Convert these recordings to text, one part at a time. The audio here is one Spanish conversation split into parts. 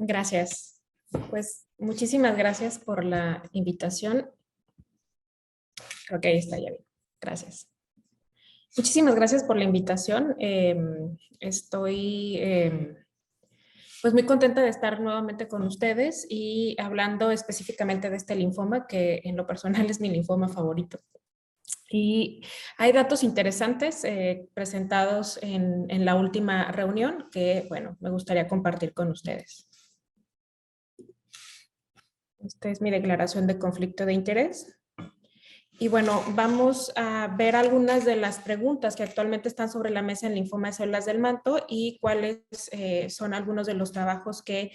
Gracias. Pues muchísimas gracias por la invitación. Creo que ahí está ya bien. Gracias. Muchísimas gracias por la invitación. Estoy pues muy contenta de estar nuevamente con ustedes y hablando específicamente de este linfoma que en lo personal es mi linfoma favorito. Y hay datos interesantes presentados en la última reunión que, bueno, me gustaría compartir con ustedes. Esta es mi declaración de conflicto de interés. Y bueno, vamos a ver algunas de las preguntas que actualmente están sobre la mesa en linfoma de células del manto y cuáles son algunos de los trabajos que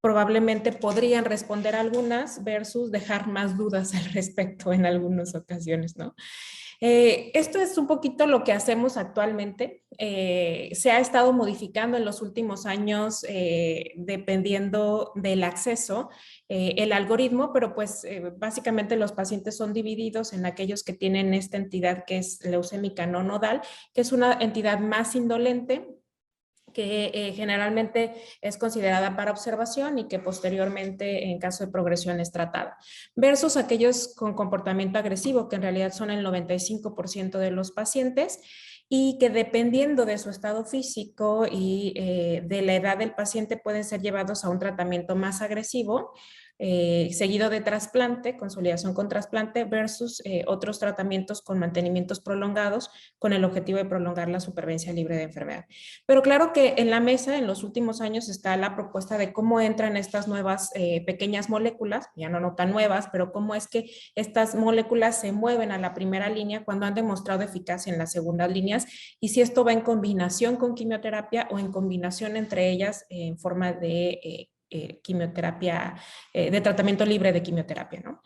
probablemente podrían responder algunas versus dejar más dudas al respecto en algunas ocasiones, ¿no? Esto es un poquito lo que hacemos actualmente. Se ha estado modificando en los últimos años dependiendo del acceso, el algoritmo, pero pues básicamente los pacientes son divididos en aquellos que tienen esta entidad que es leucémica no nodal, que es una entidad más indolente, que generalmente es considerada para observación y que posteriormente en caso de progresión es tratada, versus aquellos con comportamiento agresivo, que en realidad son el 95% de los pacientes y que dependiendo de su estado físico y de la edad del paciente pueden ser llevados a un tratamiento más agresivo, seguido de trasplante, consolidación con trasplante versus otros tratamientos con mantenimientos prolongados con el objetivo de prolongar la supervivencia libre de enfermedad. Pero claro que en la mesa en los últimos años está la propuesta de cómo entran estas nuevas pequeñas moléculas, ya no tan nuevas, pero cómo es que estas moléculas se mueven a la primera línea cuando han demostrado eficacia en las segundas líneas y si esto va en combinación con quimioterapia o en combinación entre ellas en forma de quimioterapia, de tratamiento libre de quimioterapia, ¿no?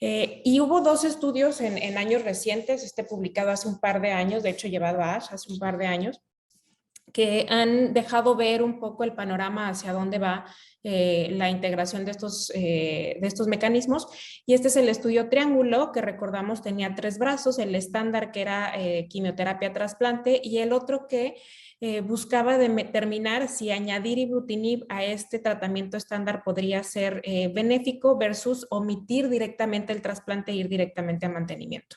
Y hubo dos estudios en años recientes, publicado hace un par de años, de hecho llevado a ASH hace un par de años, que han dejado ver un poco el panorama hacia dónde va la integración de estos mecanismos. Y este es el estudio Triángulo, que recordamos tenía 3 brazos, el estándar que era quimioterapia trasplante y el otro que buscaba determinar si añadir ibrutinib a este tratamiento estándar podría ser benéfico versus omitir directamente el trasplante e ir directamente a mantenimiento.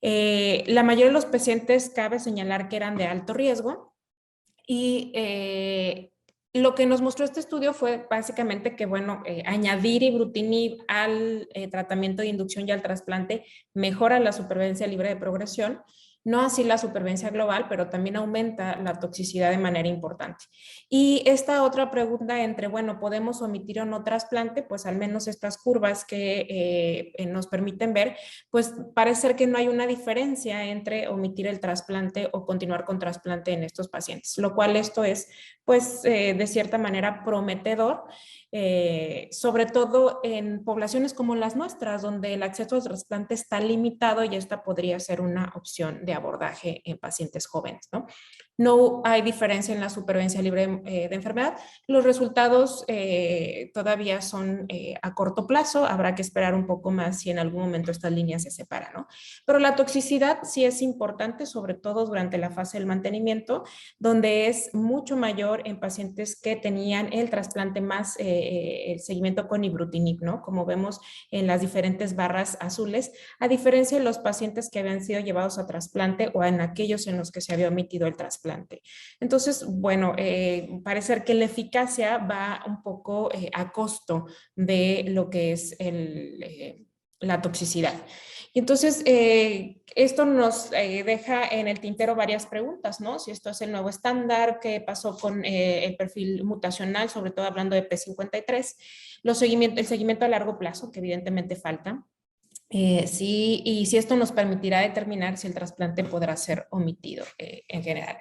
La mayoría de los pacientes cabe señalar que eran de alto riesgo. Y lo que nos mostró este estudio fue básicamente que, bueno, añadir ibrutinib al tratamiento de inducción y al trasplante mejora la supervivencia libre de progresión, no así la supervivencia global, pero también aumenta la toxicidad de manera importante. Y esta otra pregunta entre, bueno, ¿podemos omitir o no trasplante? Pues al menos estas curvas que nos permiten ver, pues parece ser que no hay una diferencia entre omitir el trasplante o continuar con trasplante en estos pacientes, lo cual esto es, pues, de cierta manera prometedor, sobre todo en poblaciones como las nuestras, donde el acceso al trasplante está limitado y esta podría ser una opción de abordaje en pacientes jóvenes, ¿no? No hay diferencia en la supervivencia libre de enfermedad. Los resultados todavía son a corto plazo. Habrá que esperar un poco más si en algún momento estas líneas se separan, ¿no? Pero la toxicidad sí es importante, sobre todo durante la fase del mantenimiento, donde es mucho mayor en pacientes que tenían el trasplante más el seguimiento con ibrutinib, ¿no? Como vemos en las diferentes barras azules, a diferencia de los pacientes que habían sido llevados a trasplante o en aquellos en los que se había omitido el trasplante. Entonces, bueno, parece que la eficacia va un poco a costo de lo que es la toxicidad. Y entonces, esto nos deja en el tintero varias preguntas, ¿no? Si esto es el nuevo estándar, qué pasó con el perfil mutacional, sobre todo hablando de P53, el seguimiento a largo plazo, que evidentemente falta. Sí, y si esto nos permitirá determinar si el trasplante podrá ser omitido en general.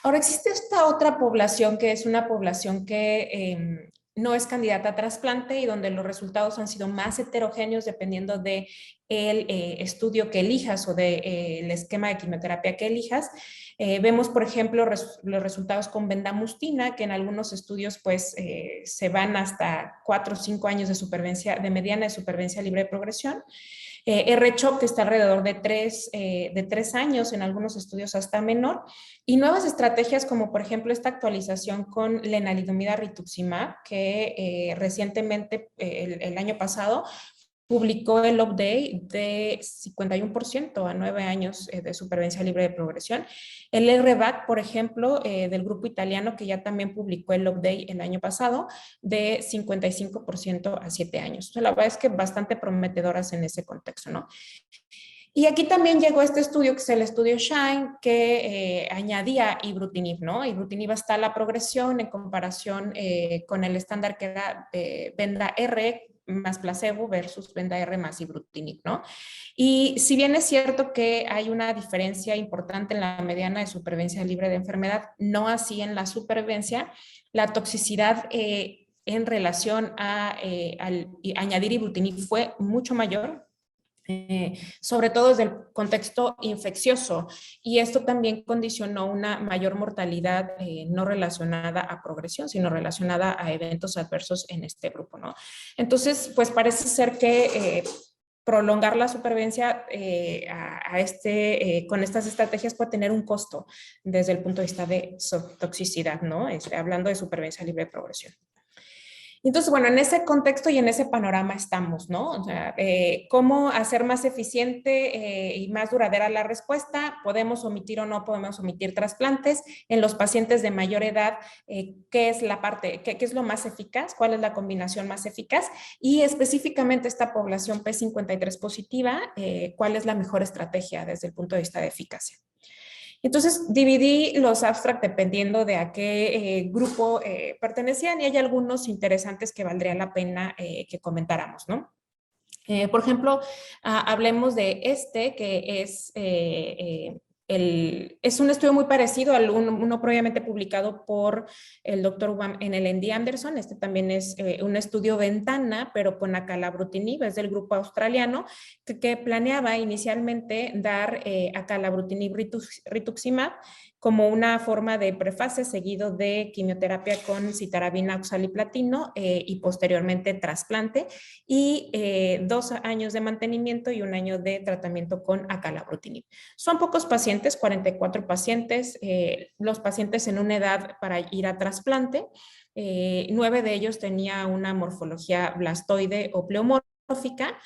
Ahora, existe esta otra población que es una población que no es candidata a trasplante y donde los resultados han sido más heterogéneos dependiendo de el estudio que elijas o el esquema de quimioterapia que elijas. Vemos, por ejemplo, los resultados con bendamustine, que en algunos estudios pues se van hasta 4 o 5 años de supervivencia, de mediana de supervivencia libre de progresión. R-CHOP, que está alrededor de 3 años, en algunos estudios hasta menor, y nuevas estrategias como por ejemplo esta actualización con lenalidomida rituximab, que recientemente, el año pasado, publicó el update de 51% a 9 años de supervivencia libre de progresión. El RBAC, por ejemplo, del grupo italiano, que ya también publicó el update el año pasado, de 55% a 7 años. O sea, la verdad es que bastante prometedoras en ese contexto, ¿no? Y aquí también llegó este estudio, que es el estudio SHINE, que añadía ibrutinib, ¿no? Ibrutinib hasta la progresión en comparación con el estándar que era Venda R más placebo versus Venda R más ibrutinib, ¿no? Y si bien es cierto que hay una diferencia importante en la mediana de supervivencia libre de enfermedad, no así en la supervivencia, la toxicidad en relación a añadir ibrutinib fue mucho mayor, sobre todo desde el contexto infeccioso, y esto también condicionó una mayor mortalidad no relacionada a progresión, sino relacionada a eventos adversos en este grupo, ¿no? Entonces, pues parece ser que prolongar la supervivencia con estas estrategias puede tener un costo desde el punto de vista de toxicidad, ¿no? Hablando de supervivencia libre de progresión. Entonces, bueno, en ese contexto y en ese panorama estamos, ¿no? O sea, ¿cómo hacer más eficiente y más duradera la respuesta? ¿Podemos omitir o no podemos omitir trasplantes? En los pacientes de mayor edad, ¿qué es la parte, qué es lo más eficaz? ¿Cuál es la combinación más eficaz? Y específicamente esta población P53 positiva, ¿cuál es la mejor estrategia desde el punto de vista de eficacia? Entonces, dividí los abstracts dependiendo de a qué grupo pertenecían, y hay algunos interesantes que valdría la pena que comentáramos, ¿no? Por ejemplo, hablemos de que es un estudio muy parecido al uno previamente publicado por el doctor en el MD Anderson. Este también es un estudio ventana, pero con acalabrutinib, es del grupo australiano, que planeaba inicialmente dar acalabrutinib rituximab como una forma de prefase seguido de quimioterapia con citarabina oxaliplatino y posteriormente trasplante, y 2 años de mantenimiento y 1 año de tratamiento con acalabrutinib. Son pocos pacientes, 44 pacientes, los pacientes en una edad para ir a trasplante. 9 de ellos tenía una morfología blastoide o pleomórfica,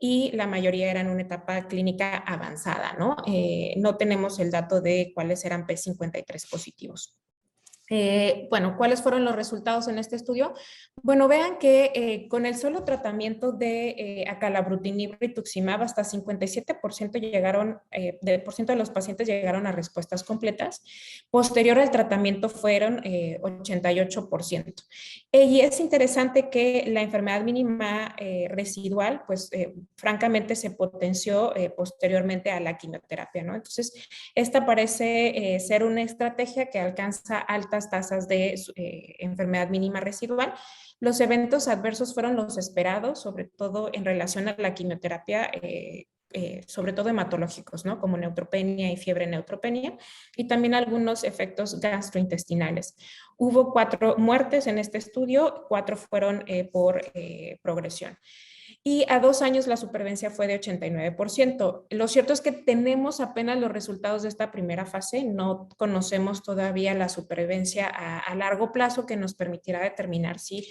y la mayoría eran en una etapa clínica avanzada, ¿no? No tenemos el dato de cuáles eran P53 positivos. Bueno, ¿cuáles fueron los resultados en este estudio? Bueno, vean que con el solo tratamiento de acalabrutinib rituximab, hasta 57% de los pacientes llegaron a respuestas completas. Posterior al tratamiento fueron 88%. Y es interesante que la enfermedad mínima residual, pues francamente se potenció posteriormente a la quimioterapia, ¿no? Entonces, esta parece ser una estrategia que alcanza altas tasas de enfermedad mínima residual. Los eventos adversos fueron los esperados, sobre todo en relación a la quimioterapia, sobre todo hematológicos, ¿no? Como neutropenia y fiebre neutropenia, y también algunos efectos gastrointestinales. Hubo 4 muertes en este estudio, 4 fueron por progresión. Y a 2 años la supervivencia fue de 89%. Lo cierto es que tenemos apenas los resultados de esta primera fase, no conocemos todavía la supervivencia a largo plazo, que nos permitirá determinar si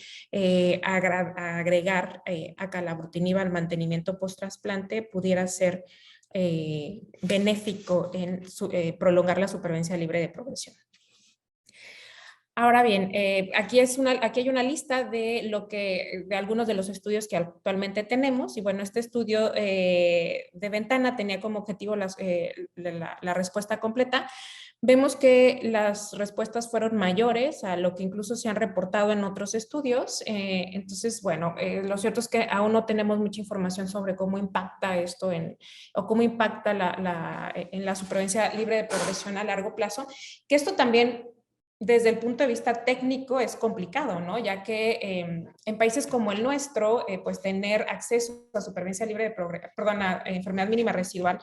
agregar acalabrutinib al mantenimiento post-trasplante pudiera ser benéfico en prolongar la supervivencia libre de progresión. Ahora bien, aquí hay una lista de algunos de los estudios que actualmente tenemos, y bueno, este estudio de ventana tenía como objetivo la respuesta completa. Vemos que las respuestas fueron mayores a lo que incluso se han reportado en otros estudios. Entonces, bueno, lo cierto es que aún no tenemos mucha información sobre cómo impacta esto o cómo impacta en la supervivencia libre de progresión a largo plazo, que esto también desde el punto de vista técnico es complicado, ¿no? Ya que en países como el nuestro, pues tener acceso a supervivencia libre de perdón, a enfermedad mínima residual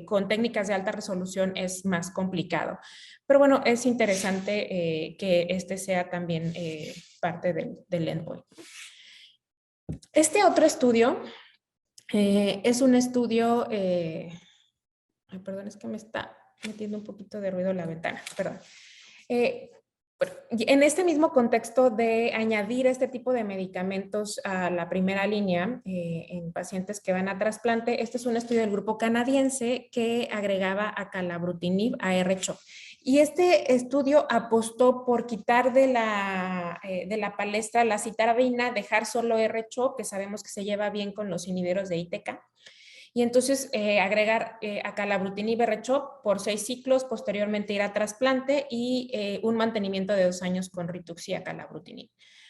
con técnicas de alta resolución es más complicado. Pero bueno, es interesante que este sea también parte del endpoint. Este otro estudio es un estudio, ay, perdón, es que me está metiendo un poquito de ruido la ventana, perdón. En este mismo contexto de añadir este tipo de medicamentos a la primera línea en pacientes que van a trasplante, este es un estudio del grupo canadiense que agregaba acalabrutinib a R-CHOP. Y este estudio apostó por quitar de la palestra la citarabina, dejar solo R-CHOP, que sabemos que se lleva bien con los inhibidores de ITK. Y entonces agregar acalabrutinib R-CHOP por 6 ciclos, posteriormente ir a trasplante y un mantenimiento de 2 años con rituximab y acalabrutinib.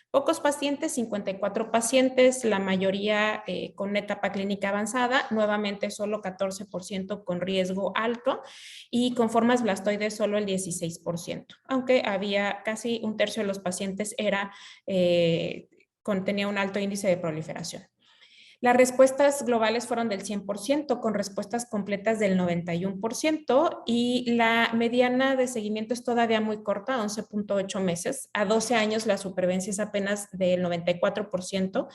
Pocos pacientes, 54 pacientes, la mayoría con etapa clínica avanzada, nuevamente solo 14% con riesgo alto y con formas blastoides solo el 16%, aunque había casi un tercio de los pacientes tenía un alto índice de proliferación. Las respuestas globales fueron del 100%, con respuestas completas del 91%, y la mediana de seguimiento es todavía muy corta, 11.8 meses. A 12 años la supervivencia es apenas del 94%,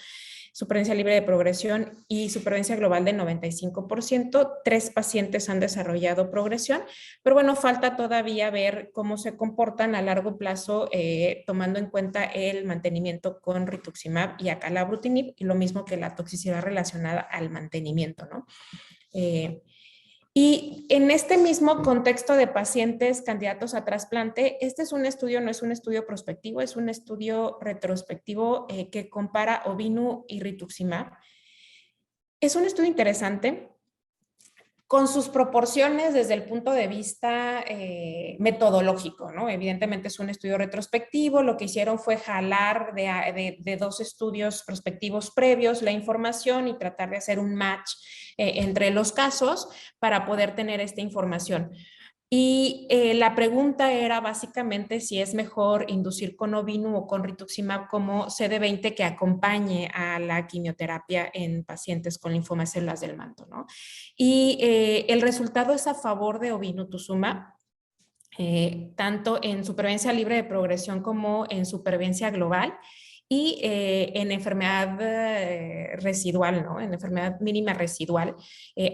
supervivencia libre de progresión y supervivencia global del 95%. 3 pacientes han desarrollado progresión, pero bueno, falta todavía ver cómo se comportan a largo plazo, tomando en cuenta el mantenimiento con rituximab y acalabrutinib, y lo mismo que la toxicidad relacionada al mantenimiento, ¿no? Y en este mismo contexto de pacientes candidatos a trasplante, este es un estudio, no es un estudio prospectivo, es un estudio retrospectivo que compara Ovinu y rituximab. Es un estudio interesante con sus proporciones desde el punto de vista metodológico, ¿no? Evidentemente es un estudio retrospectivo, lo que hicieron fue jalar de 2 estudios prospectivos previos la información y tratar de hacer un match entre los casos para poder tener esta información. Y la pregunta era básicamente si es mejor inducir con Ovinu o con rituximab como CD20 que acompañe a la quimioterapia en pacientes con linfoma de células del manto, ¿no? Y el resultado es a favor de ovinutuzumab, tanto en supervivencia libre de progresión como en supervivencia global y en enfermedad residual, ¿no? En enfermedad mínima residual,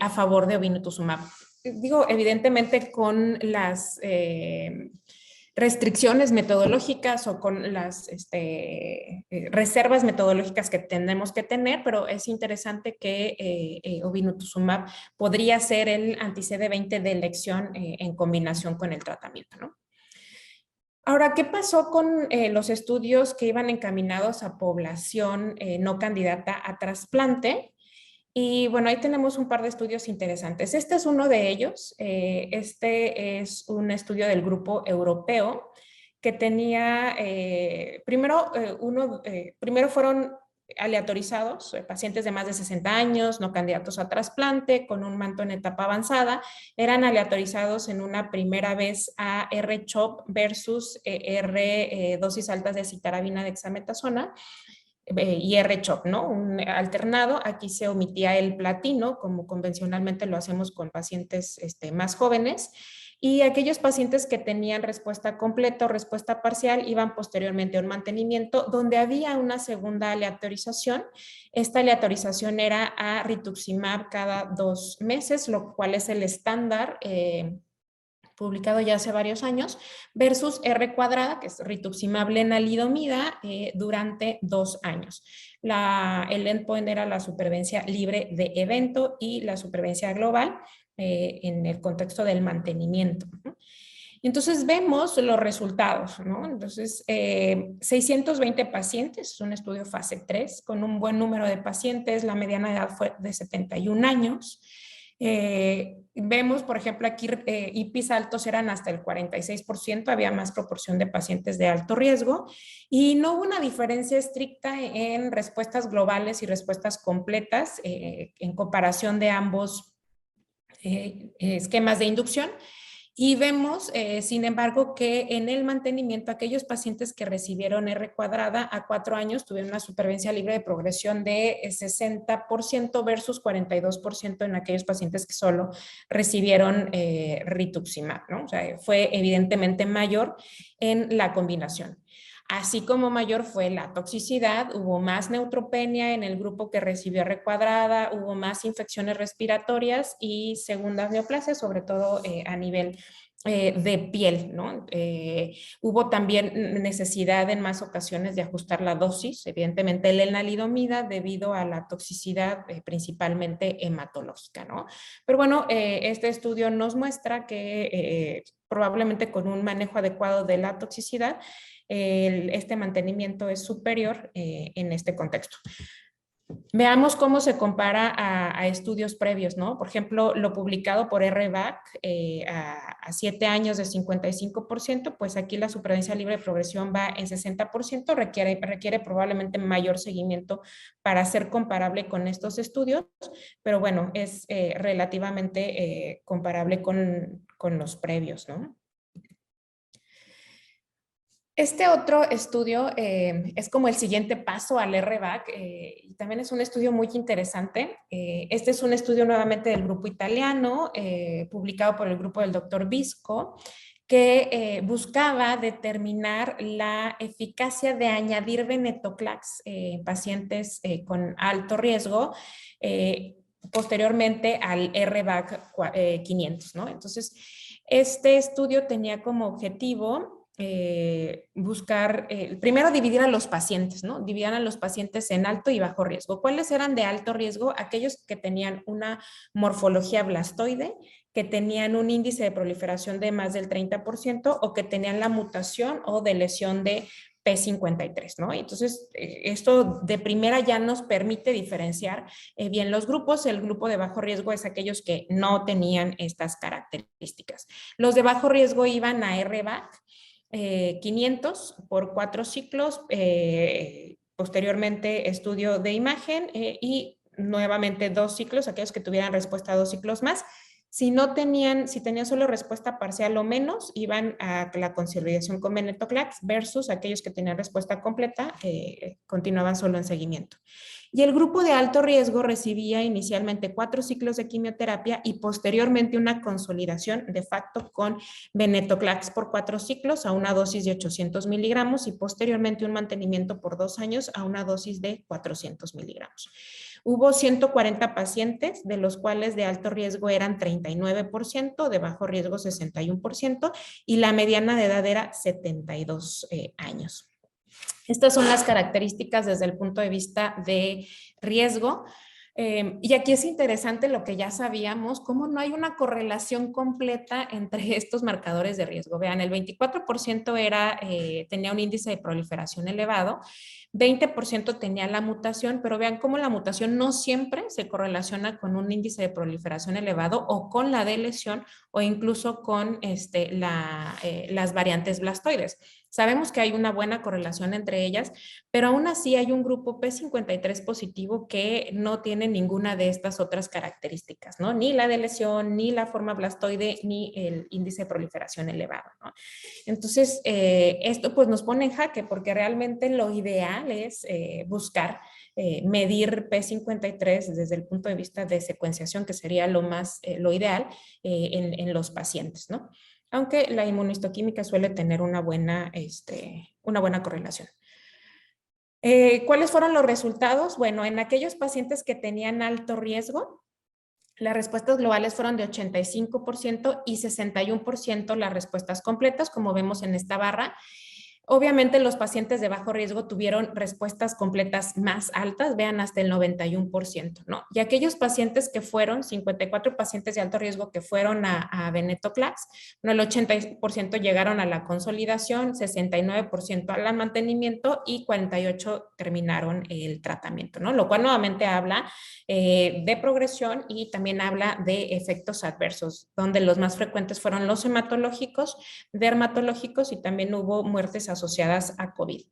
a favor de ovinutuzumab. Digo, evidentemente con las restricciones metodológicas o con las reservas metodológicas que tenemos que tener, pero es interesante que ovinutuzumab podría ser el anti-CD20 de elección en combinación con el tratamiento, ¿no? Ahora, ¿qué pasó con los estudios que iban encaminados a población no candidata a trasplante? Y bueno, ahí tenemos un par de estudios interesantes. Este es uno de ellos. Este es un estudio del grupo europeo que tenía, primero fueron aleatorizados, pacientes de más de 60 años, no candidatos a trasplante, con un manto en etapa avanzada, eran aleatorizados en una primera vez a R-CHOP versus dosis altas de citarabina dexametasona, y R-CHOP, ¿no? Un alternado. Aquí se omitía el platino, como convencionalmente lo hacemos con pacientes más jóvenes, y aquellos pacientes que tenían respuesta completa o respuesta parcial iban posteriormente a un mantenimiento donde había una segunda aleatorización. Esta aleatorización era a rituximab cada 2 meses, lo cual es el estándar publicado ya hace varios años, versus R cuadrada, que es rituximab lenalidomida, durante 2 años. El endpoint era la supervivencia libre de evento y la supervivencia global en el contexto del mantenimiento. Entonces vemos los resultados, ¿no? Entonces, 620 pacientes, es un estudio fase 3, con un buen número de pacientes, la mediana edad fue de 71 años. Vemos, por ejemplo, aquí IPIs altos eran hasta el 46%, había más proporción de pacientes de alto riesgo y no hubo una diferencia estricta en respuestas globales y respuestas completas en comparación de ambos esquemas de inducción. Y vemos, sin embargo, que en el mantenimiento, aquellos pacientes que recibieron R cuadrada a 4 años tuvieron una supervivencia libre de progresión de 60% versus 42% en aquellos pacientes que solo recibieron rituximab, ¿no? O sea, fue evidentemente mayor en la combinación. Así como mayor fue la toxicidad, hubo más neutropenia en el grupo que recibió R cuadrada, hubo más infecciones respiratorias y segundas neoplasias, sobre todo a nivel de piel, ¿no? Hubo también necesidad en más ocasiones de ajustar la dosis, evidentemente el lenalidomida debido a la toxicidad principalmente hematológica, ¿no? Pero bueno, este estudio nos muestra que probablemente con un manejo adecuado de la toxicidad, este mantenimiento es superior en este contexto. Veamos cómo se compara a estudios previos, ¿no? Por ejemplo, lo publicado por RBAC a 7 años de 55%, pues aquí la supervivencia libre de progresión va en 60%, requiere probablemente mayor seguimiento para ser comparable con estos estudios, pero bueno, es relativamente comparable con los previos, ¿no? Este otro estudio es como el siguiente paso al RBAC y también es un estudio muy interesante. Este es un estudio nuevamente del grupo italiano, publicado por el grupo del doctor Visco, que buscaba determinar la eficacia de añadir venetoclax en pacientes con alto riesgo posteriormente al RBAC 500, ¿no? Entonces, este estudio tenía como objetivo buscar, primero dividir a los pacientes, ¿no? Dividían a los pacientes en alto y bajo riesgo. ¿Cuáles eran de alto riesgo? Aquellos que tenían una morfología blastoide, que tenían un índice de proliferación de más del 30% o que tenían la mutación o de lesión de P53, ¿no? Entonces, esto de primera ya nos permite diferenciar bien los grupos. El grupo de bajo riesgo es aquellos que no tenían estas características. Los de bajo riesgo iban a RBAC 500 por 4 ciclos, posteriormente estudio de imagen y nuevamente 2 ciclos, aquellos que tuvieran respuesta a 2 ciclos más. Si tenían solo respuesta parcial o menos, iban a la consolidación con venetoclax versus aquellos que tenían respuesta completa, continuaban solo en seguimiento. Y el grupo de alto riesgo recibía inicialmente 4 ciclos de quimioterapia y posteriormente una consolidación de facto con venetoclax por 4 ciclos a una dosis de 800 miligramos y posteriormente un mantenimiento por 2 años a una dosis de 400 miligramos. Hubo 140 pacientes, de los cuales de alto riesgo eran 39%, de bajo riesgo 61% y la mediana de edad era 72 años. Estas son las características desde el punto de vista de riesgo. Y aquí es interesante lo que ya sabíamos, cómo no hay una correlación completa entre estos marcadores de riesgo. Vean, el 24% tenía un índice de proliferación elevado, 20% tenía la mutación, pero vean cómo la mutación no siempre se correlaciona con un índice de proliferación elevado o con la de lesión o incluso con las variantes blastoides. Sabemos que hay una buena correlación entre ellas, pero aún así hay un grupo P53 positivo que no tiene ninguna de estas otras características, ¿no? Ni la de lesión, ni la forma blastoide, ni el índice de proliferación elevado, ¿no? Entonces, esto pues nos pone en jaque porque realmente lo ideal es buscar medir P53 desde el punto de vista de secuenciación, que sería lo ideal en los pacientes, ¿no? Aunque la inmunohistoquímica suele tener una buena correlación. ¿Cuáles fueron los resultados? Bueno, en aquellos pacientes que tenían alto riesgo, las respuestas globales fueron de 85% y 61% las respuestas completas, como vemos en esta barra. Obviamente los pacientes de bajo riesgo tuvieron respuestas completas más altas, vean hasta el 91%, ¿no? Y aquellos pacientes que fueron, 54 pacientes de alto riesgo que fueron a venetoclax, bueno, el 80% llegaron a la consolidación, 69% al mantenimiento y 48 terminaron el tratamiento, ¿no? Lo cual nuevamente habla de progresión y también habla de efectos adversos, donde los más frecuentes fueron los hematológicos, dermatológicos y también hubo muertes asociadas a COVID.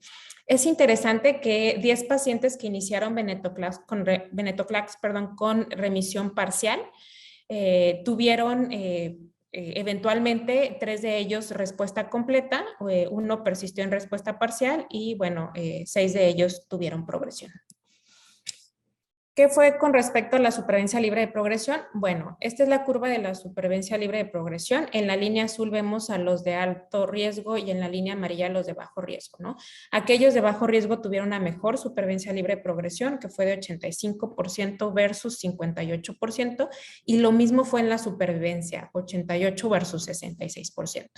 Es interesante que 10 pacientes que iniciaron venetoclax con remisión parcial tuvieron eventualmente 3 de ellos respuesta completa, 1 persistió en respuesta parcial y bueno, 6 de ellos tuvieron progresión. ¿Qué fue con respecto a la supervivencia libre de progresión? Bueno, esta es la curva de la supervivencia libre de progresión. En la línea azul vemos a los de alto riesgo y en la línea amarilla a los de bajo riesgo, ¿no? Aquellos de bajo riesgo tuvieron una mejor supervivencia libre de progresión, que fue de 85% versus 58%, y lo mismo fue en la supervivencia, 88 versus 66%.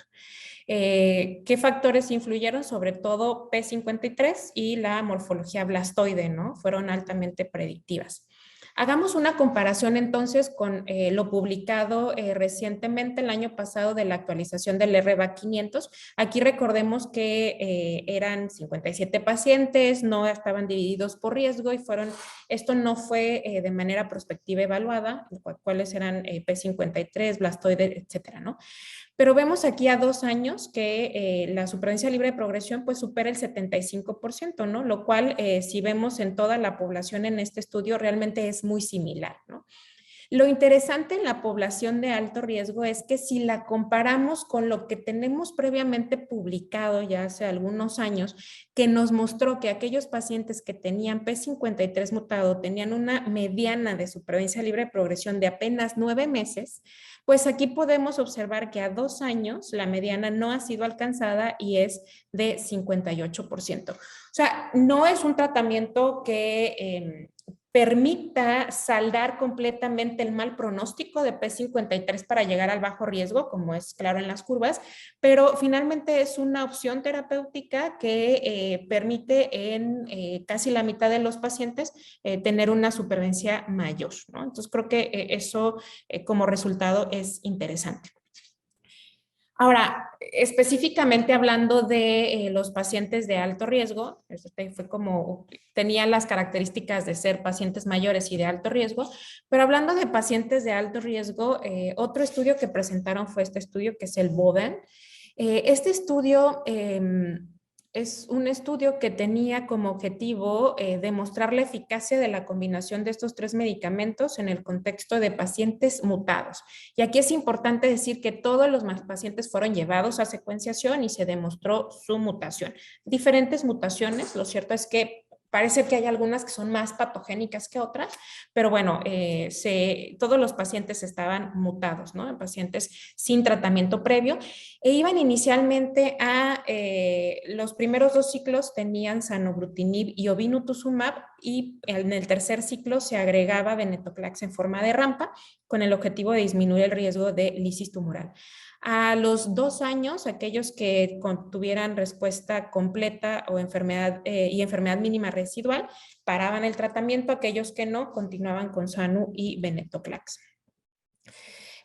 ¿Qué factores influyeron? Sobre todo P53 y la morfología blastoide, ¿no? Fueron altamente predictivas. Hagamos una comparación entonces con lo publicado recientemente el año pasado de la actualización del RBAC 500. Aquí recordemos que eran 57 pacientes, no estaban divididos por riesgo y esto no fue de manera prospectiva evaluada, cuáles eran P53, blastoide, etcétera, ¿no? Pero vemos aquí a 2 años que la supervivencia libre de progresión pues supera el 75%, ¿no? Lo cual, si vemos en toda la población en este estudio, realmente es muy similar, ¿no? Lo interesante en la población de alto riesgo es que si la comparamos con lo que tenemos previamente publicado ya hace algunos años, que nos mostró que aquellos pacientes que tenían P53 mutado tenían una mediana de supervivencia libre de progresión de apenas 9 meses, pues aquí podemos observar que a 2 años la mediana no ha sido alcanzada y es de 58%. O sea, no es un tratamiento que permita saldar completamente el mal pronóstico de P53 para llegar al bajo riesgo, como es claro en las curvas, pero finalmente es una opción terapéutica que permite en casi la mitad de los pacientes tener una supervivencia mayor, ¿no? Entonces creo que eso como resultado es interesante. Ahora, específicamente hablando de los pacientes de alto riesgo, tenía las características de ser pacientes mayores y de alto riesgo, pero hablando de pacientes de alto riesgo, otro estudio que presentaron fue este estudio que es el BODEN. Este estudio es un estudio que tenía como objetivo demostrar la eficacia de la combinación de estos 3 medicamentos en el contexto de pacientes mutados. Y aquí es importante decir que todos los pacientes fueron llevados a secuenciación y se demostró su mutación. Diferentes mutaciones, lo cierto es que parece que hay algunas que son más patogénicas que otras, pero bueno, todos los pacientes estaban mutados, ¿no? Pacientes sin tratamiento previo, e iban inicialmente a, los primeros 2 ciclos tenían zanubrutinib y obinutuzumab, y en el tercer ciclo se agregaba venetoclax en forma de rampa con el objetivo de disminuir el riesgo de lisis tumoral. A los 2 años, aquellos que tuvieran respuesta completa o enfermedad mínima residual, paraban el tratamiento, aquellos que no, continuaban con Sanu y venetoclax.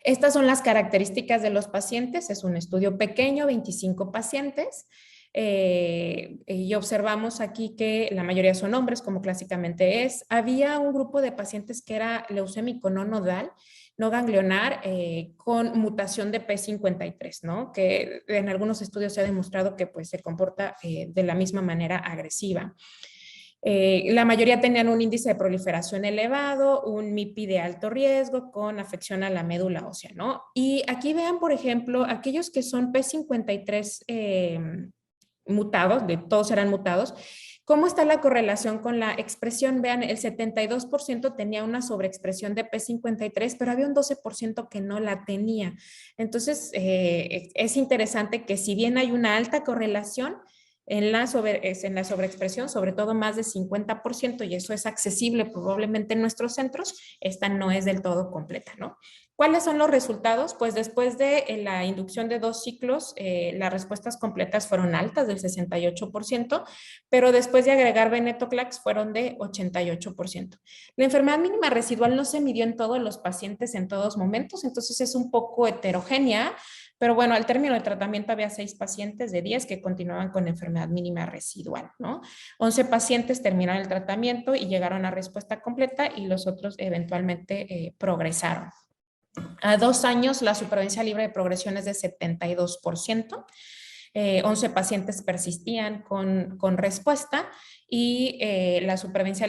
Estas son las características de los pacientes, es un estudio pequeño, 25 pacientes, y observamos aquí que la mayoría son hombres, como clásicamente es. Había un grupo de pacientes que era leucémico no nodal, no ganglionar, con mutación de P53, ¿no? Que en algunos estudios se ha demostrado que pues, se comporta de la misma manera agresiva. La mayoría tenían un índice de proliferación elevado, un MIPI de alto riesgo con afección a la médula ósea, ¿no? Y aquí vean, por ejemplo, aquellos que son P53 mutados, todos eran mutados, ¿cómo está la correlación con la expresión? Vean, el 72% tenía una sobreexpresión de P53, pero había un 12% que no la tenía. Entonces, es interesante que si bien hay una alta correlación, en la sobreexpresión, sobre todo más de 50%, y eso es accesible probablemente en nuestros centros, esta no es del todo completa, ¿no? ¿Cuáles son los resultados? Pues después de la inducción de 2 ciclos, las respuestas completas fueron altas, del 68%, pero después de agregar venetoclax fueron de 88%. La enfermedad mínima residual no se midió en todos los pacientes en todos momentos, entonces es un poco heterogénea, pero bueno, al término del tratamiento había 6 pacientes de 10 que continuaban con enfermedad mínima residual, ¿no? 11 pacientes terminaron el tratamiento y llegaron a respuesta completa y los otros eventualmente progresaron. A 2 años la supervivencia libre de progresión es de 72%. 11 pacientes persistían con respuesta y la supervivencia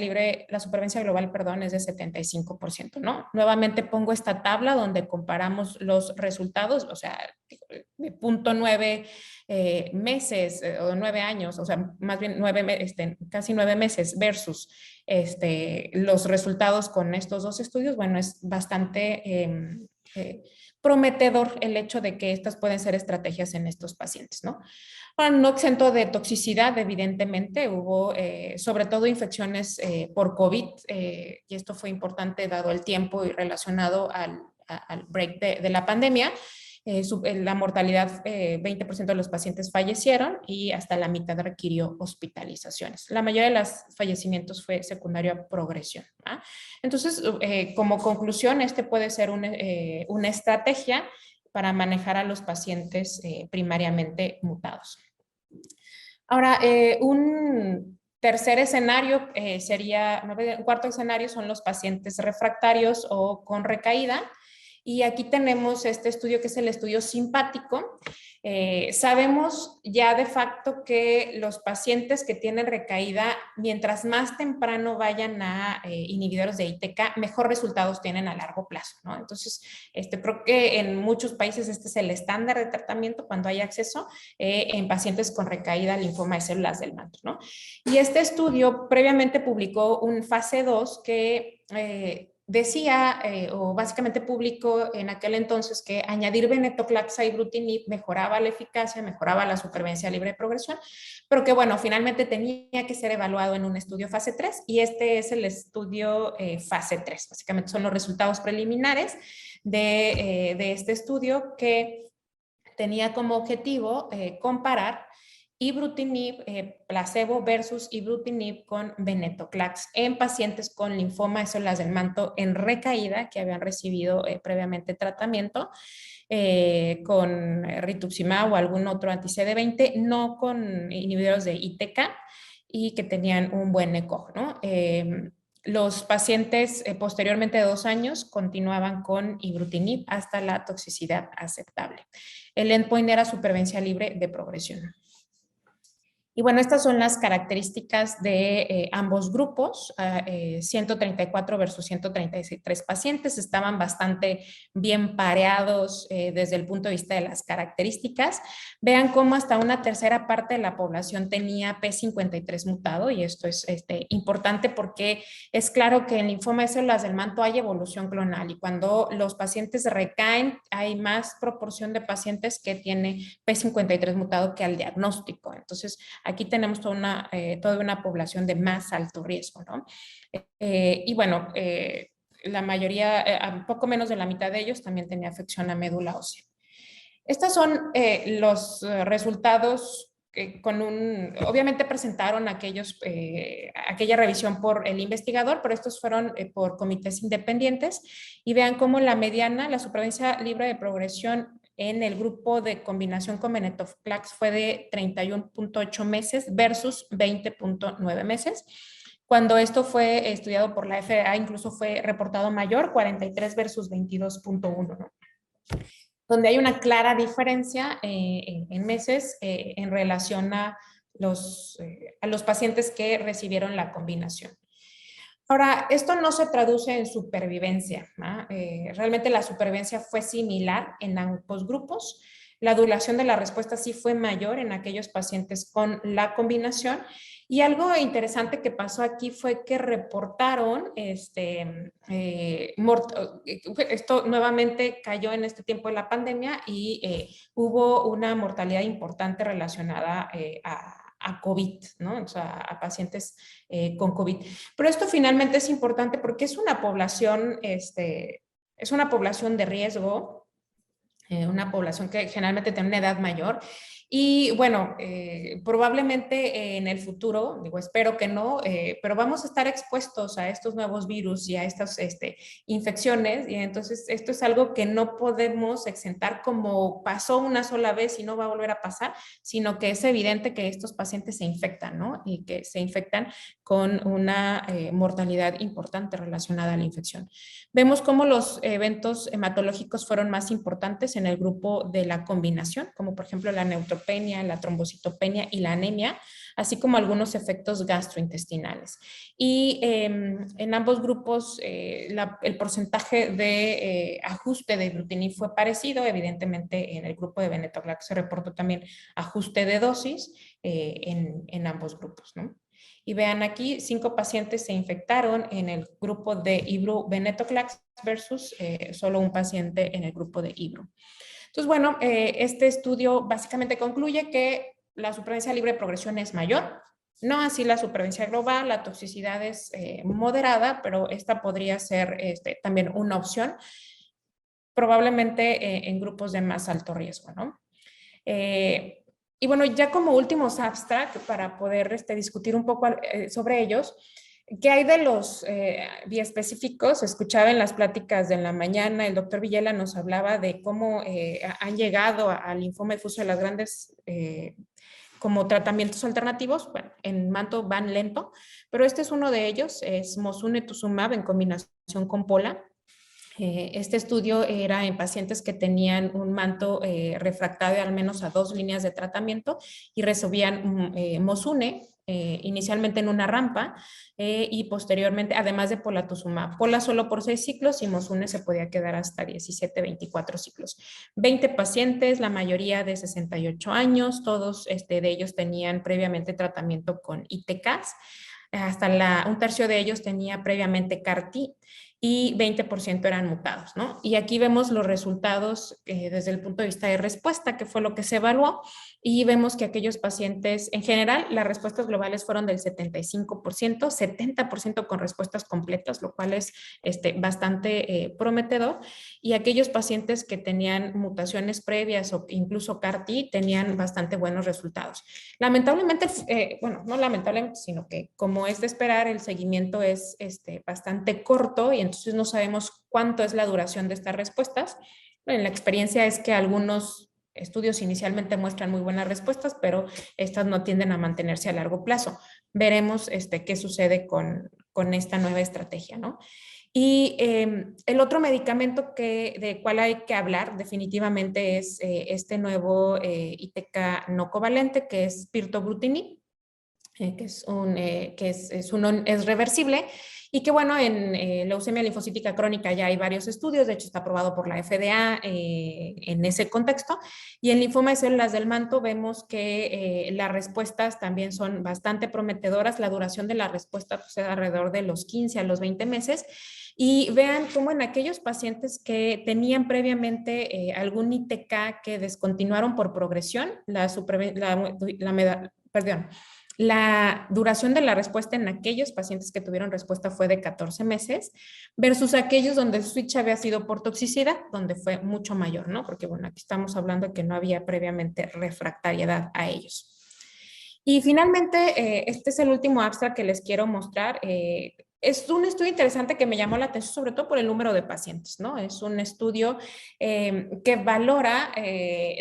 global, perdón, es de 75%, ¿no? Nuevamente pongo esta tabla donde comparamos los resultados, o sea, de 0.9 meses o 9 años, o sea, más bien casi 9 meses versus los resultados con estos dos estudios, bueno, es bastante prometedor el hecho de que estas pueden ser estrategias en estos pacientes, ¿no? Ahora, no exento de toxicidad, evidentemente, hubo sobre todo infecciones por COVID, y esto fue importante dado el tiempo y relacionado al break de la pandemia. La mortalidad, 20% de los pacientes fallecieron y hasta la mitad requirió hospitalizaciones. La mayoría de los fallecimientos fue secundario a progresión, ¿ah? Entonces, como conclusión, puede ser una estrategia para manejar a los pacientes primariamente mutados. Ahora, un tercer escenario un cuarto escenario son los pacientes refractarios o con recaída. Y aquí tenemos este estudio que es el estudio simpático. Sabemos ya de facto que los pacientes que tienen recaída, mientras más temprano vayan a inhibidores de ITK, mejor resultados tienen a largo plazo, ¿no? Entonces, creo que en muchos países este es el estándar de tratamiento cuando hay acceso en pacientes con recaída linfoma de células del manto, ¿no? Y este estudio previamente publicó un fase 2 que decía, o básicamente publicó en aquel entonces, que añadir venetoclax a ibrutinib mejoraba la eficacia, mejoraba la supervivencia libre de progresión, pero que bueno, finalmente tenía que ser evaluado en un estudio fase 3 y este es el estudio fase 3. Básicamente son los resultados preliminares de este estudio que tenía como objetivo comparar ibrutinib placebo versus ibrutinib con venetoclax en pacientes con linfoma de células del manto en recaída que habían recibido previamente tratamiento con rituximab o algún otro anti-CD20, no con inhibidores de ITK y que tenían un buen ECOG, ¿no? Los pacientes posteriormente de 2 años continuaban con ibrutinib hasta la toxicidad aceptable. El endpoint era supervivencia libre de progresión. Y bueno, estas son las características de ambos grupos, 134 versus 133 pacientes, estaban bastante bien pareados desde el punto de vista de las características. Vean cómo hasta una tercera parte de la población tenía P53 mutado y esto es importante porque es claro que en linfoma de células del manto hay evolución clonal y cuando los pacientes recaen hay más proporción de pacientes que tiene P53 mutado que al diagnóstico. Entonces, aquí tenemos toda una población de más alto riesgo, ¿no? Y bueno, la mayoría, poco menos de la mitad de ellos también tenía afección a médula ósea. Estos son los resultados obviamente presentaron aquella revisión por el investigador, pero estos fueron por comités independientes y vean cómo la supervivencia libre de progresión en el grupo de combinación con venetoclax fue de 31.8 meses versus 20.9 meses. Cuando esto fue estudiado por la FDA, incluso fue reportado mayor, 43 versus 22.1, ¿no? Donde hay una clara diferencia en meses en relación a los pacientes que recibieron la combinación. Ahora, esto no se traduce en supervivencia, ¿no? Realmente la supervivencia fue similar en ambos grupos. La duración de la respuesta sí fue mayor en aquellos pacientes con la combinación. Y algo interesante que pasó aquí fue que reportaron, esto nuevamente cayó en este tiempo de la pandemia y hubo una mortalidad importante relacionada a COVID, ¿no? O sea, a pacientes con COVID. Pero esto finalmente es importante porque es una población de riesgo, una población que generalmente tiene una edad mayor. Y bueno, probablemente en el futuro, digo, espero que no, pero vamos a estar expuestos a estos nuevos virus y a estas infecciones. Y entonces esto es algo que no podemos exentar como pasó una sola vez y no va a volver a pasar, sino que es evidente que estos pacientes se infectan, ¿no? Y que se infectan con una mortalidad importante relacionada a la infección. Vemos cómo los eventos hematológicos fueron más importantes en el grupo de la combinación, como por ejemplo la neutropenia neutropenia, la trombocitopenia y la anemia, así como algunos efectos gastrointestinales. Y en ambos grupos el porcentaje de ajuste de ibrutinib fue parecido. Evidentemente en el grupo de venetoclax se reportó también ajuste de dosis en ambos grupos, ¿no? Y vean aquí, 5 pacientes se infectaron en el grupo de ibru-venetoclax versus solo un paciente en el grupo de ibru. Entonces, bueno, este estudio básicamente concluye que la supervivencia libre de progresión es mayor, no así la supervivencia global, la toxicidad es moderada, pero esta podría ser también una opción, probablemente en grupos de más alto riesgo, ¿no? Y bueno, ya como últimos abstract para poder discutir un poco sobre ellos, ¿qué hay de los biespecíficos? Escuchaba en las pláticas de la mañana, el doctor Villela nos hablaba de cómo han llegado al linfoma difuso de las grandes como tratamientos alternativos. Bueno, en manto van lento, pero este es uno de ellos, es mosunetuzumab en combinación con pola. Este estudio era en pacientes que tenían un manto refractario al menos a 2 líneas de tratamiento y recibían Mosune, inicialmente en una rampa y posteriormente, además de polatuzumab. Pola solo por 6 ciclos y Mosune se podía quedar hasta 17, 24 ciclos. 20 pacientes, la mayoría de 68 años, todos de ellos tenían previamente tratamiento con ITCAS. Hasta un tercio de ellos tenía previamente CAR-T y 20% eran mutados, ¿no? Y aquí vemos los resultados desde el punto de vista de respuesta, que fue lo que se evaluó, y vemos que aquellos pacientes, en general, las respuestas globales fueron del 75%, 70% con respuestas completas, lo cual es bastante prometedor, y aquellos pacientes que tenían mutaciones previas o incluso CAR-T tenían bastante buenos resultados. Lamentablemente, bueno, no lamentablemente, sino que como es de esperar, el seguimiento es bastante corto y entonces no sabemos cuánto es la duración de estas respuestas. Bueno, la experiencia es que algunos estudios inicialmente muestran muy buenas respuestas, pero estas no tienden a mantenerse a largo plazo. Veremos qué sucede con esta nueva estrategia, ¿no? Y el otro medicamento de cual hay que hablar definitivamente es este nuevo ITK no covalente, que es pirtobrutinib, que es reversible y que bueno, en leucemia linfocítica crónica ya hay varios estudios, de hecho está aprobado por la FDA en ese contexto, y en linfoma de células del manto vemos que las respuestas también son bastante prometedoras, la duración de la respuesta pues, es alrededor de los 15 a los 20 meses, y vean cómo en aquellos pacientes que tenían previamente algún ITK que descontinuaron por progresión, la duración de la respuesta en aquellos pacientes que tuvieron respuesta fue de 14 meses versus aquellos donde el switch había sido por toxicidad, donde fue mucho mayor, ¿no? Porque bueno, aquí estamos hablando de que no había previamente refractariedad a ellos. Y finalmente, este es el último abstract que les quiero mostrar. Es un estudio interesante que me llamó la atención, sobre todo por el número de pacientes, ¿no? Es un estudio que valora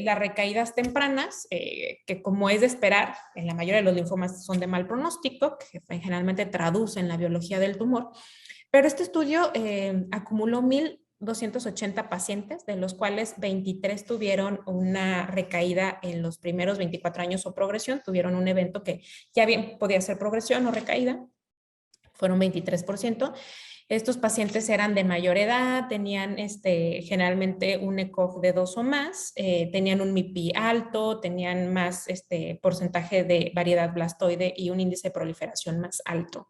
las recaídas tempranas, que como es de esperar, en la mayoría de los linfomas son de mal pronóstico, que generalmente traducen la biología del tumor. Pero este estudio acumuló 1,280 pacientes, de los cuales 23 tuvieron una recaída en los primeros 24 años o progresión, tuvieron un evento que ya bien podía ser progresión o recaída, fueron 23%. Estos pacientes eran de mayor edad, tenían generalmente un ECOG de 2 o más, tenían un MIPI alto, tenían más porcentaje de variedad blastoide y un índice de proliferación más alto.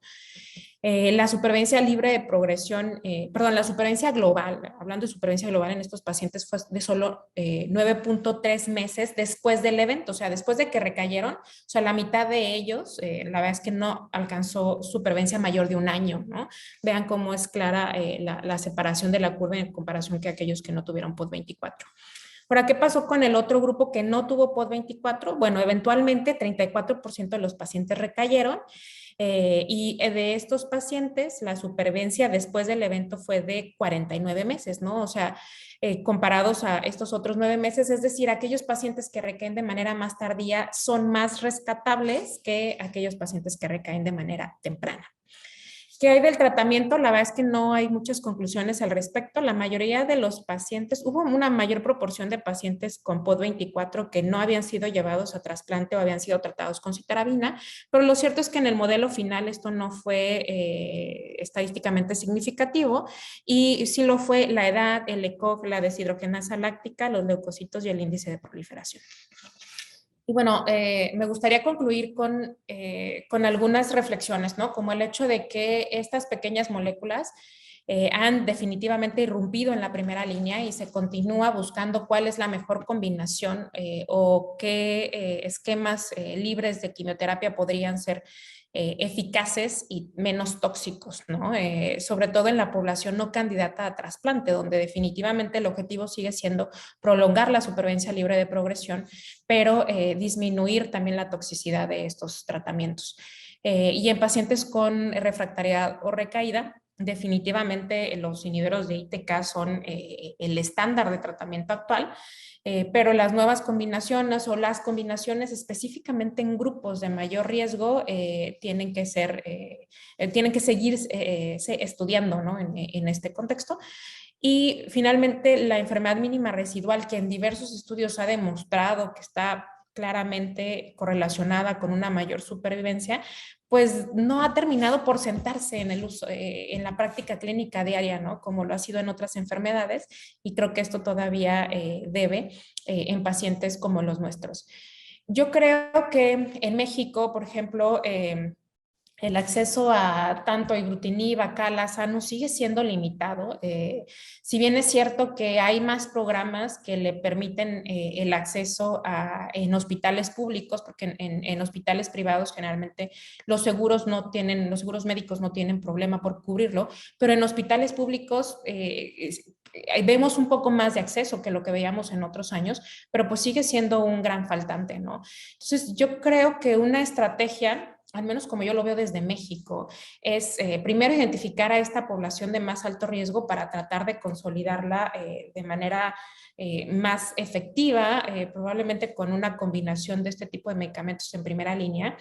La supervivencia libre de progresión, la supervivencia global, hablando de supervivencia global en estos pacientes fue de solo 9.3 meses después del evento, o sea, después de que recayeron, o sea, la mitad de ellos, la verdad es que no alcanzó supervivencia mayor de 1 año, ¿no? Vean cómo es clara la separación de la curva en comparación que aquellos que no tuvieron POD24. Ahora, ¿qué pasó con el otro grupo que no tuvo POD24? Bueno, eventualmente 34% de los pacientes recayeron y de estos pacientes la supervivencia después del evento fue de 49 meses, ¿no? O sea, comparados a estos otros 9 meses, es decir, aquellos pacientes que recaen de manera más tardía son más rescatables que aquellos pacientes que recaen de manera temprana. ¿Qué hay del tratamiento? La verdad es que no hay muchas conclusiones al respecto. La mayoría de los pacientes, hubo una mayor proporción de pacientes con POD24 que no habían sido llevados a trasplante o habían sido tratados con citarabina, pero lo cierto es que en el modelo final esto no fue estadísticamente significativo y sí lo fue la edad, el ECOG, la deshidrogenasa láctica, los leucocitos y el índice de proliferación. Y bueno, me gustaría concluir con algunas reflexiones, ¿no? Como el hecho de que estas pequeñas moléculas han definitivamente irrumpido en la primera línea y se continúa buscando cuál es la mejor combinación o qué esquemas libres de quimioterapia podrían ser eficaces y menos tóxicos, ¿no? Sobre todo en la población no candidata a trasplante, donde definitivamente el objetivo sigue siendo prolongar la supervivencia libre de progresión, pero disminuir también la toxicidad de estos tratamientos. Y en pacientes con refractariedad o recaída, definitivamente los inhibidores de ITK son el estándar de tratamiento actual, pero las nuevas combinaciones o las combinaciones específicamente en grupos de mayor riesgo tienen que seguir estudiando, ¿no? En este contexto. Y finalmente, la enfermedad mínima residual, que en diversos estudios ha demostrado que está claramente correlacionada con una mayor supervivencia, pues no ha terminado por sentarse en el uso, en la práctica clínica diaria, ¿no? Como lo ha sido en otras enfermedades, y creo que esto todavía debe en pacientes como los nuestros. Yo creo que en México, por ejemplo, el acceso a tanto ibrutinib, acala, sano, sigue siendo limitado. Si bien es cierto que hay más programas que le permiten el acceso en hospitales públicos, porque en hospitales privados generalmente los seguros médicos no tienen problema por cubrirlo, pero en hospitales públicos vemos un poco más de acceso que lo que veíamos en otros años, pero pues sigue siendo un gran faltante, ¿no? Entonces, yo creo que una estrategia, al menos como yo lo veo desde México, es primero identificar a esta población de más alto riesgo para tratar de consolidarla de manera más efectiva, probablemente con una combinación de este tipo de medicamentos en primera línea.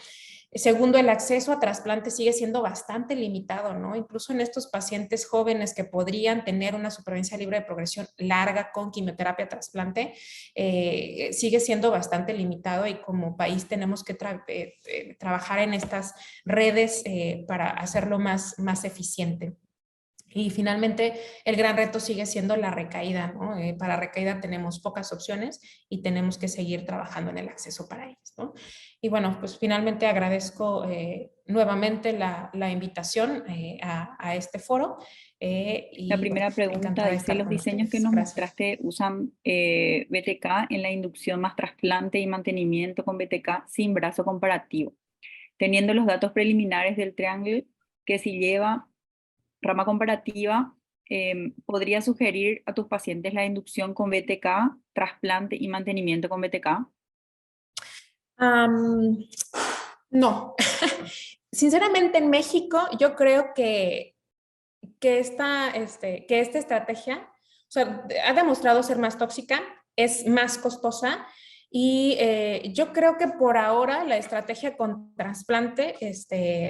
Segundo, el acceso a trasplante sigue siendo bastante limitado, ¿no? Incluso en estos pacientes jóvenes que podrían tener una supervivencia libre de progresión larga con quimioterapia trasplante, sigue siendo bastante limitado y como país tenemos que trabajar en estas redes para hacerlo más eficiente. Y finalmente, el gran reto sigue siendo la recaída, ¿no? Para recaída tenemos pocas opciones y tenemos que seguir trabajando en el acceso para ellas, ¿no? Y bueno, pues finalmente agradezco nuevamente la invitación a este foro. La Y bueno, primera pregunta encantada de dice, estar los con diseños que ustedes. nos Gracias. mostraste usan BTK en la inducción más trasplante y mantenimiento con BTK sin brazo comparativo. Teniendo los datos preliminares del triángulo, que si lleva rama comparativa, ¿podría sugerir a tus pacientes la inducción con BTK, trasplante y mantenimiento con BTK? No. Sinceramente, en México, yo creo que esta estrategia, o sea, ha demostrado ser más tóxica, es más costosa y yo creo que por ahora la estrategia con trasplante,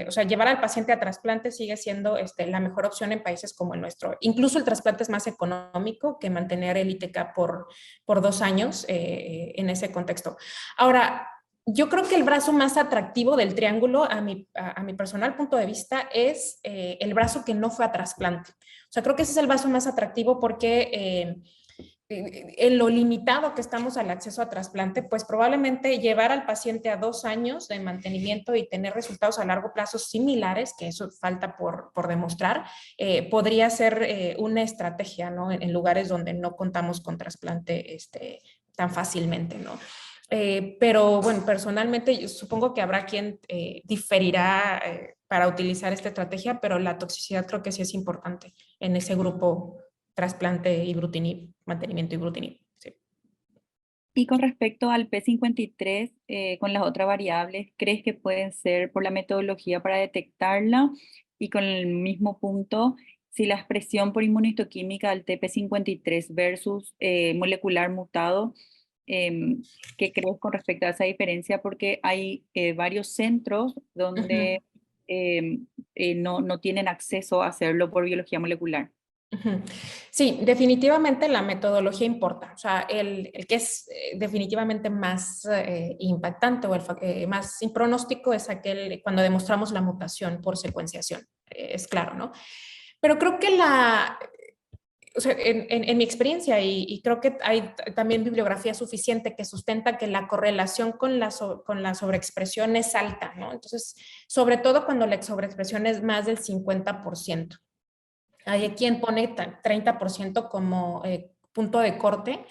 o sea, llevar al paciente a trasplante sigue siendo la mejor opción en países como el nuestro. Incluso el trasplante es más económico que mantener el ITK por 2 años en ese contexto. Ahora, yo creo que el brazo más atractivo del triángulo, a mi personal punto de vista, es el brazo que no fue a trasplante. O sea, creo que ese es el brazo más atractivo porque en lo limitado que estamos al acceso a trasplante, pues probablemente llevar al paciente a 2 años de mantenimiento y tener resultados a largo plazo similares, que eso falta por demostrar, podría ser una estrategia, ¿no? En lugares donde no contamos con trasplante tan fácilmente, ¿no? Pero bueno, personalmente yo supongo que habrá quien diferirá para utilizar esta estrategia, pero la toxicidad creo que sí es importante en ese grupo trasplante y brutinib, mantenimiento y brutinib. Sí. Y con respecto al P53, con las otras variables, ¿crees que pueden ser por la metodología para detectarla? Y con el mismo punto, si la expresión por inmunistoquímica del TP53 versus molecular mutado, ¿qué crees con respecto a esa diferencia? Porque hay varios centros Uh donde -huh. no tienen acceso a hacerlo por biología molecular. Ujú. Sí, definitivamente la metodología importa. O sea, el que es definitivamente más impactante o más sin pronóstico es aquel cuando demostramos la mutación por secuenciación. Es claro, ¿no? Pero creo que o sea, en mi experiencia, y creo que hay también bibliografía suficiente que sustenta que la correlación con con la sobreexpresión es alta, ¿no? Entonces, sobre todo cuando la sobreexpresión es más del 50%. Hay quien pone 30% como punto de corte,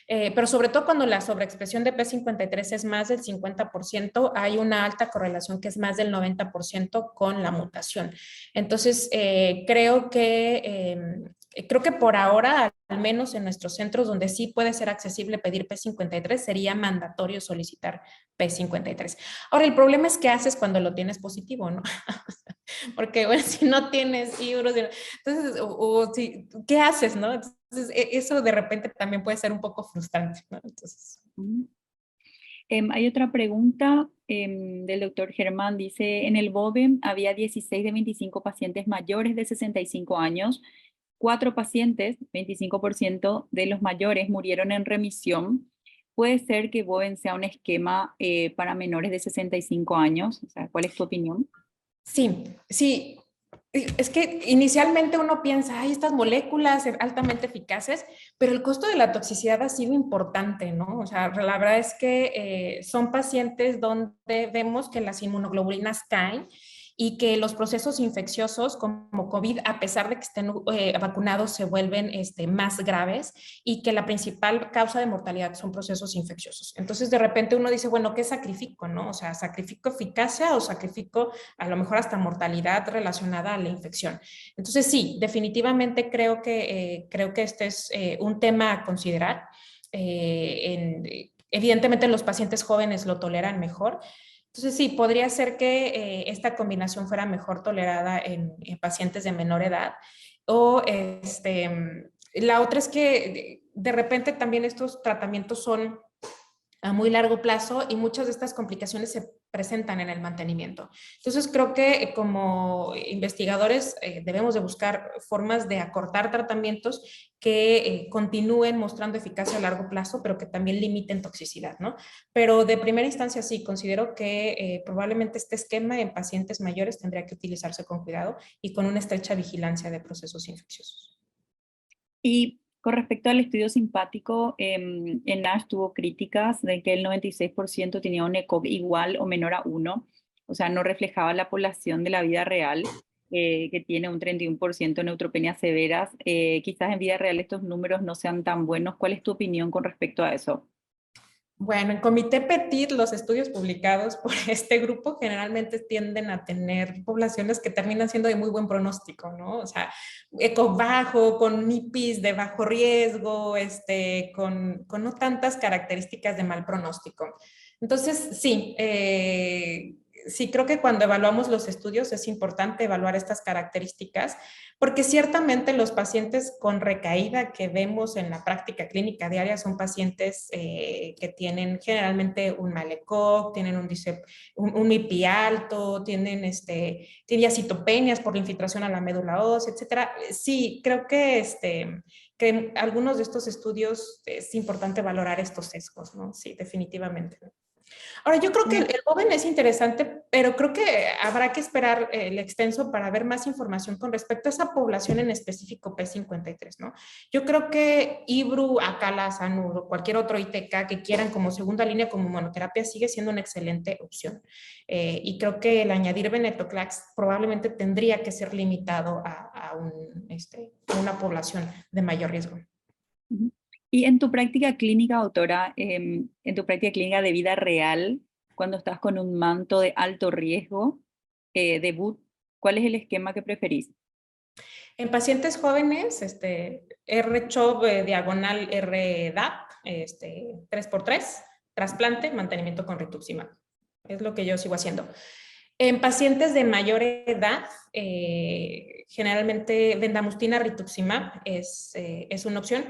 pero sobre todo cuando la sobreexpresión de P53 es más del 50%, hay una alta correlación que es más del 90% con la mutación. Entonces, creo que por ahora, al menos en nuestros centros donde sí puede ser accesible pedir P53, sería mandatorio solicitar P53. Ahora, el problema es qué haces cuando lo tienes positivo, ¿no? Porque, bueno, si no tienes libros, entonces, si, ¿qué haces, no? Entonces, eso de repente también puede ser un poco frustrante, ¿no? Entonces. Hay otra pregunta del doctor Germán. Dice, en el BOVEM había 16 de 25 pacientes mayores de 65 años. 4 pacientes, 25% de los mayores, murieron en remisión. ¿Puede ser que BOVEM sea un esquema para menores de 65 años? O sea, ¿cuál es tu opinión? Sí, sí. Es que inicialmente uno piensa, ay, estas moléculas altamente eficaces, pero el costo de la toxicidad ha sido importante, ¿no? O sea, la verdad es que son pacientes donde vemos que las inmunoglobulinas caen y que los procesos infecciosos como COVID, a pesar de que estén vacunados, se vuelven más graves y que la principal causa de mortalidad son procesos infecciosos. Entonces, de repente uno dice, bueno, ¿qué sacrifico, no? O sea, ¿sacrifico eficacia o sacrifico a lo mejor hasta mortalidad relacionada a la infección? Entonces, sí, definitivamente creo que este es un tema a considerar. Evidentemente, los pacientes jóvenes lo toleran mejor. Entonces, sí, podría ser que esta combinación fuera mejor tolerada en pacientes de menor edad. O la otra es que de repente también estos tratamientos son a muy largo plazo y muchas de estas complicaciones se presentan en el mantenimiento. Entonces, creo que como investigadores debemos de buscar formas de acortar tratamientos que continúen mostrando eficacia a largo plazo, pero que también limiten toxicidad, ¿no? Pero de primera instancia sí, considero que probablemente este esquema en pacientes mayores tendría que utilizarse con cuidado y con una estrecha vigilancia de procesos infecciosos. Y con respecto al estudio simpático, en NASH tuvo críticas de que el 96% tenía un ECOG igual o menor a 1, o sea, no reflejaba la población de la vida real, que tiene un 31% de neutropenias severas. Quizás en vida real estos números no sean tan buenos. ¿Cuál es tu opinión con respecto a eso? Bueno, en Comité Petit, los estudios publicados por este grupo generalmente tienden a tener poblaciones que terminan siendo de muy buen pronóstico, ¿no? O sea, eco bajo, con MIPIs de bajo riesgo, con no tantas características de mal pronóstico. Entonces, sí, sí creo que cuando evaluamos los estudios es importante evaluar estas características, porque ciertamente los pacientes con recaída que vemos en la práctica clínica diaria son pacientes que tienen generalmente un mal ECOG, tienen un MIPI alto, tienen citopenias por la infiltración a la médula ósea, etcétera. Sí, creo que en algunos de estos estudios es importante valorar estos sesgos, ¿no? Sí, definitivamente. Ahora, yo creo que el joven es interesante, pero creo que habrá que esperar el extenso para ver más información con respecto a esa población en específico P53, ¿no? Yo creo que Ibru, Acala, Sanur o cualquier otro ITK que quieran como segunda línea como monoterapia sigue siendo una excelente opción. Y creo que el añadir venetoclax probablemente tendría que ser limitado a una población de mayor riesgo. Ujú. Y en tu práctica clínica, doctora, en tu práctica clínica de vida real, cuando estás con un manto de alto riesgo, debut, ¿cuál es el esquema que preferís? En pacientes jóvenes, R-CHOP diagonal R-DAP, 3x3, trasplante, mantenimiento con rituximab. Es lo que yo sigo haciendo. En pacientes de mayor edad, generalmente vendamustina rituximab es una opción.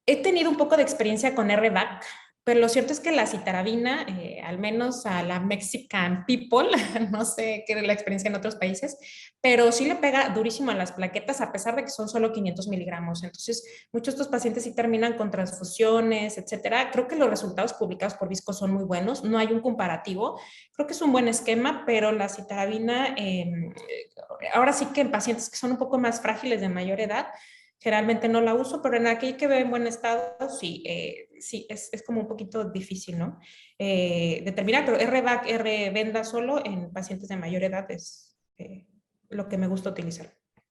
He tenido un poco de experiencia con RDAC, Pero lo cierto es que la citarabina, al menos a la Mexican people, no sé qué es la experiencia en otros países, pero sí le pega durísimo a las plaquetas a pesar de que son solo 500 miligramos. Entonces, muchos de estos pacientes sí terminan con transfusiones, etcétera. Creo que los resultados publicados por Visco son muy buenos. No hay un comparativo. Creo que es un buen esquema, pero la citarabina, ahora sí que en pacientes que son un poco más frágiles de mayor edad, generalmente no la uso, pero en aquel que ve en buen estado, sí, sí es como un poquito difícil, ¿no? Determinar, pero R-VAC, R-venda solo en pacientes de mayor edad es lo que me gusta utilizar.